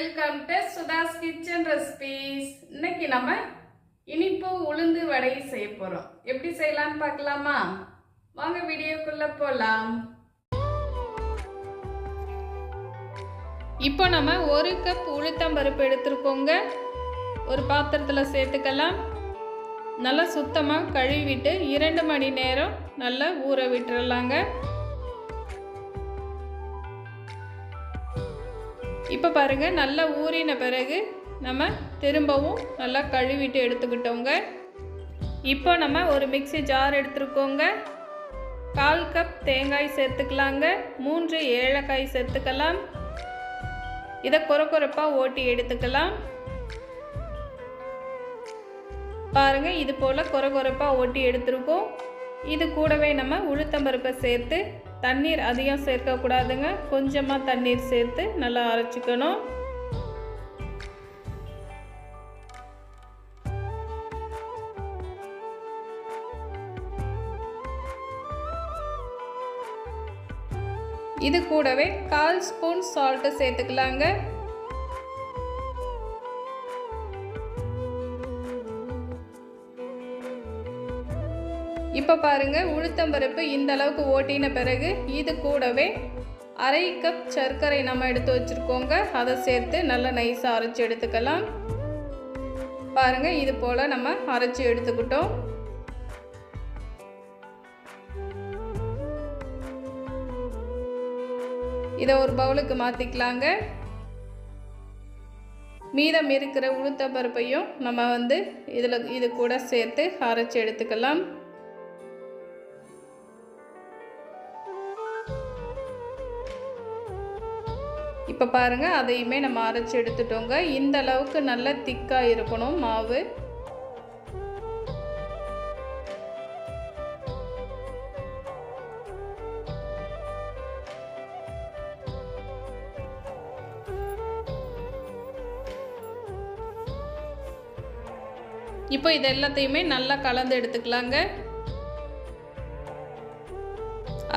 Welcome to Sudha's kitchen recipes. இன்னைக்கு நம்ம இனிப்பு உளுந்து வடை செய்ய போறோம். எப்படி செய்யலாம்னு பார்க்கலாமா? வாங்க வீடியோக்குள்ள போலாம். இப்போ நம்ம 1 கப் உளுத்தம்பருப்பு எடுத்துருக்கோங்க. ஒரு பாத்திரத்தில் சேர்த்துக்கலாம். நல்லா சுத்தமாக கழுவிட்டு 2 மணி நேரம் நல்லா ஊற விட்டுறலாங்க. இப்போ பாருங்கள், நல்லா ஊறின பிறகு நம்ம திரும்பவும் நல்லா கழுவிட்டு எடுத்துக்கிட்டோங்க. இப்போ நம்ம ஒரு மிக்ஸி ஜார் எடுத்துருக்கோங்க. 1/4 கப் தேங்காய் சேர்த்துக்கலாங்க. 3 ஏலக்காய் சேர்த்துக்கலாம். இதை கொரப்பாக ஓட்டி எடுத்துக்கலாம். பாருங்கள், இது போல் கொரப்பாக ஓட்டி எடுத்துருக்கோம். இது கூடவே நம்ம உளுத்தம்பருப்பை சேர்த்து தண்ணீர் அதிகம் சேர்க்கக்கூடாதுங்க. கொஞ்சமாக தண்ணீர் சேர்த்து நல்லா அரைச்சிக்கணும். இது கூடவே 1/4 ஸ்பூன் சால்ட்டு சேர்த்துக்கலாங்க. இப்போ பாருங்கள், உளுத்தம்பருப்பு இந்த அளவுக்கு ஓட்டின பிறகு இது கூடவே 1/2 கப் சர்க்கரை நம்ம எடுத்து வச்சுருக்கோங்க. அதை சேர்த்து நல்லா நைஸாக அரைச்சி எடுத்துக்கலாம். பாருங்கள், இது போல் நம்ம அரைச்சி எடுத்துக்கிட்டோம். இதை ஒரு பவுலுக்கு மாற்றிக்கலாங்க. மீதம் இருக்கிற உளுத்தம்பருப்பையும் நம்ம இது கூட சேர்த்து அரைச்சி எடுத்துக்கலாம். இப்போ பாருங்கள், அதையுமே நம்ம அரைச்சி எடுத்துட்டோங்க. இந்த அளவுக்கு நல்லா திக்காக இருக்கணும் மாவு. இப்போ இது எல்லாத்தையுமே நல்லா கலந்து எடுத்துக்கலாங்க.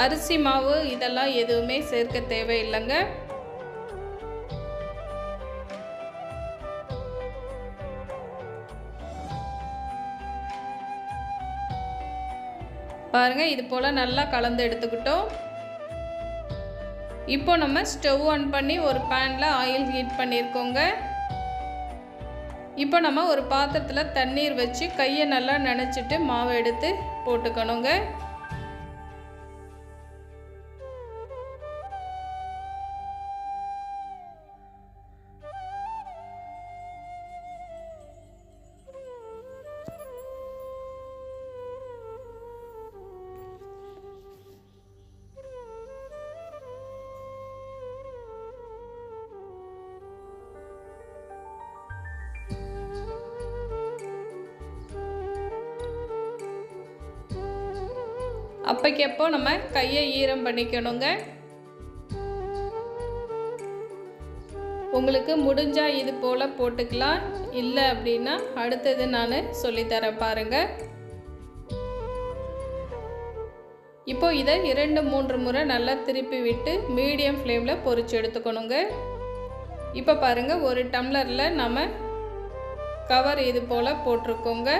அரிசி மாவு இதெல்லாம் எதுவுமே சேர்க்க தேவையில்லைங்க. பாருங்கள், இது போல் நல்லா கலந்து எடுத்துக்கிட்டோம். இப்போ நம்ம ஸ்டவ் ஆன் பண்ணி ஒரு பேனில் ஆயில் ஹீட் பண்ணியிருக்கோங்க. இப்போ நம்ம ஒரு பாத்திரத்தில் தண்ணீர் வச்சு கையை நல்லா நனைச்சிட்டு மாவை எடுத்து போட்டுக்கணுங்க. அப்போக்கப்போ நம்ம கையை ஈரம் பண்ணிக்கணுங்க. உங்களுக்கு முடிஞ்சால் இது போல் போட்டுக்கலாம். இல்லை அப்படின்னா அடுத்தது நான் சொல்லித்தரேன் பாருங்கள். இப்போ இதை 2-3 முறை நல்லா திருப்பி விட்டு மீடியம் ஃப்ளேமில் பொரிச்சு எடுத்துக்கணுங்க. இப்போ பாருங்கள், ஒரு டம்ளரில் நம்ம கவர் இது போல் போட்டிருக்கோங்க.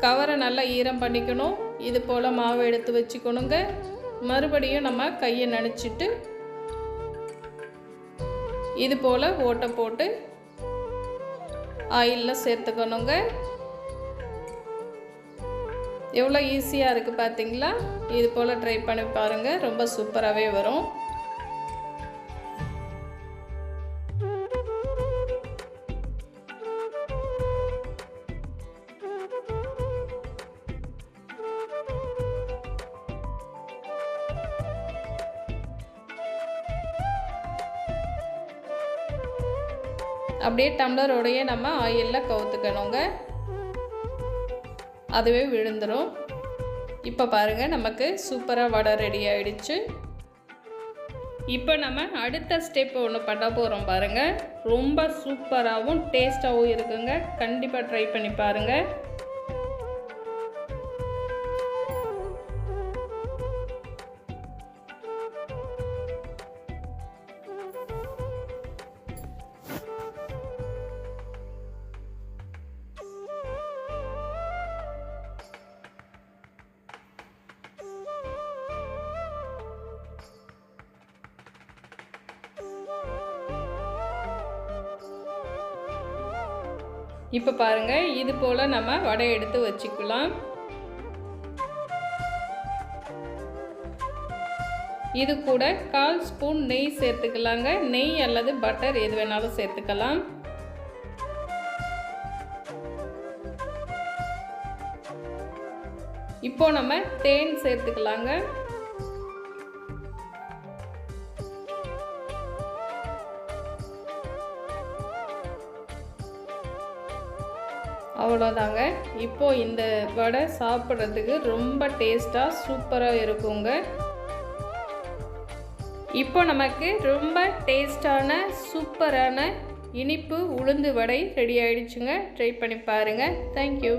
கவரை நல்லா ஈரம் பண்ணிக்கணும். இது போல் மாவு எடுத்து வச்சுக்கணுங்க. மறுபடியும் நம்ம கையை நனைச்சிட்டு இது போல் ஓட்டை போட்டு ஆயிலில் சேர்த்துக்கணுங்க. எவ்வளோ ஈஸியாக இருக்குது பார்த்தீங்களா? இது போல் ட்ரை பண்ணி பாருங்கள், ரொம்ப சூப்பராகவே வரும். அப்படியே டம்ளரோடையே நம்ம ஆயிலில் கவுத்துக்கணுங்க. அதுவே விழுந்துடும். இப்போ பாருங்கள், நமக்கு சூப்பராக வடை ரெடி ஆகிடுச்சு. இப்போ நம்ம அடுத்த ஸ்டெப் ஒன்று பண்ண போகிறோம் பாருங்கள். ரொம்ப சூப்பராகவும் டேஸ்ட்டாகவும் இருக்குங்க. கண்டிப்பாக ட்ரை பண்ணி பாருங்கள். இப்போ பாருங்கள், இது போல் நம்ம வடை எடுத்து வச்சுக்கலாம். இது கூட 1/4 ஸ்பூன் நெய் சேர்த்துக்கலாங்க. நெய் அல்லது பட்டர் எது வேணாலும் சேர்த்துக்கலாம். இப்போ நம்ம தேன் சேர்த்துக்கலாங்க. அவ்வளோதாங்க. இப்போ இந்த வடை சாப்பிட்றதுக்கு ரொம்ப டேஸ்ட்டாக சூப்பராக இருக்குங்க. இப்போ நமக்கு ரொம்ப டேஸ்டான சூப்பரான இனிப்பு உளுந்து வடை ரெடி ஆயிடுச்சுங்க. ட்ரை பண்ணி பாருங்கள். தேங்க்யூ.